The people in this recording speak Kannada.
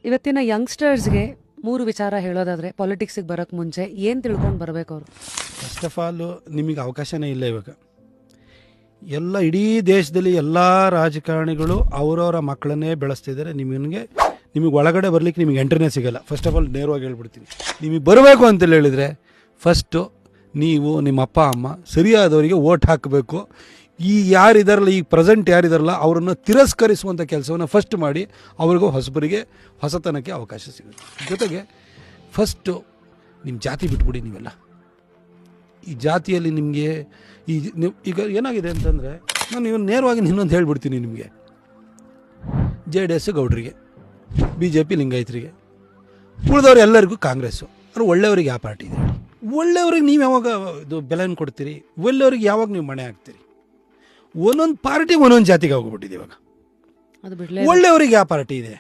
ಇವತ್ತಿನ ಯಂಗ್ಸ್ಟರ್ಸ್ಗೆ 3 ವಿಚಾರ ಹೇಳೋದಾದ್ರೆ ಪಾಲಿಟಿಕ್ಸಿಗೆ ಬರೋಕ್ಕೆ ಮುಂಚೆ ಏನು ತಿಳ್ಕೊಂಡು ಬರಬೇಕು ಅವರು? ಫಸ್ಟ್ ಆಫ್ ಆಲ್ ನಿಮಗೆ ಅವಕಾಶನೇ ಇಲ್ಲ ಇವಾಗ. ಎಲ್ಲ ಇಡೀ ದೇಶದಲ್ಲಿ ಎಲ್ಲ ರಾಜಕಾರಣಿಗಳು ಅವರವರ ಮಕ್ಕಳನ್ನೇ ಬೆಳೆಸ್ತಿದ್ದಾರೆ. ನಿಮಗೆ ಒಳಗಡೆ ಬರಲಿಕ್ಕೆ ನಿಮಗೆ ಎಂಟ್ರಿನೇ ಸಿಗೋಲ್ಲ. ಫಸ್ಟ್ ಆಫ್ ಆಲ್ ನೇರವಾಗಿ ಹೇಳ್ಬಿಡ್ತೀನಿ, ನಿಮಗೆ ಬರಬೇಕು ಅಂತೇಳಿ ಹೇಳಿದರೆ ಫಸ್ಟು ನೀವು ನಿಮ್ಮ ಅಪ್ಪ ಅಮ್ಮ ಸರಿಯಾದವರಿಗೆ ಓಟ್ ಹಾಕಬೇಕು. ಈ ಯಾರಿದಾರಲ್ಲ, ಈ ಪ್ರೆಸೆಂಟ್ ಯಾರಿದಾರಲ್ಲ ಅವರನ್ನು ತಿರಸ್ಕರಿಸುವಂಥ ಕೆಲಸವನ್ನು ಫಸ್ಟ್ ಮಾಡಿ ಅವ್ರಿಗೂ ಹೊಸಬರಿಗೆ ಹೊಸತನಕ್ಕೆ ಅವಕಾಶ ಸಿಗುತ್ತೆ. ಜೊತೆಗೆ ಫಸ್ಟು ನಿಮ್ಮ ಜಾತಿ ಬಿಟ್ಬಿಡಿ. ನೀವೆಲ್ಲ ಈ ಜಾತಿಯಲ್ಲಿ ನಿಮಗೆ ಈಗ ಏನಾಗಿದೆ ಅಂತಂದರೆ, ನಾನು ಇವನು ನೇರವಾಗಿ ಇನ್ನೊಂದು ಹೇಳ್ಬಿಡ್ತೀನಿ ನಿಮಗೆ. JDS ಗೌಡ್ರಿಗೆ, BJP ಲಿಂಗಾಯತರಿಗೆ, ಉಳಿದವ್ರು ಎಲ್ಲರಿಗೂ ಕಾಂಗ್ರೆಸ್ಸು. ಅವ್ರು ಒಳ್ಳೆಯವ್ರಿಗೆ ಯಾವ ಪಾರ್ಟಿ ಇದೆ? ಒಳ್ಳೆಯವ್ರಿಗೆ ನೀವು ಯಾವಾಗ ಇದು ಬೆಲೆಯನ್ನು ಕೊಡ್ತೀರಿ? ಒಳ್ಳೆಯವ್ರಿಗೆ ಯಾವಾಗ ನೀವು ಮಣೆ ಹಾಕ್ತೀರಿ? ಒಂದೊಂದು ಪಾರ್ಟಿ ಒಂದೊಂದು ಜಾತಿಗೆ ಹೋಗ್ಬಿಟ್ಟಿದೆ ಇವಾಗ. ಅದು ಬಿಡಲೇ ಒಳ್ಳೆಯವ್ರಿಗೆ ಯಾವ ಪಾರ್ಟಿ ಇದೆ?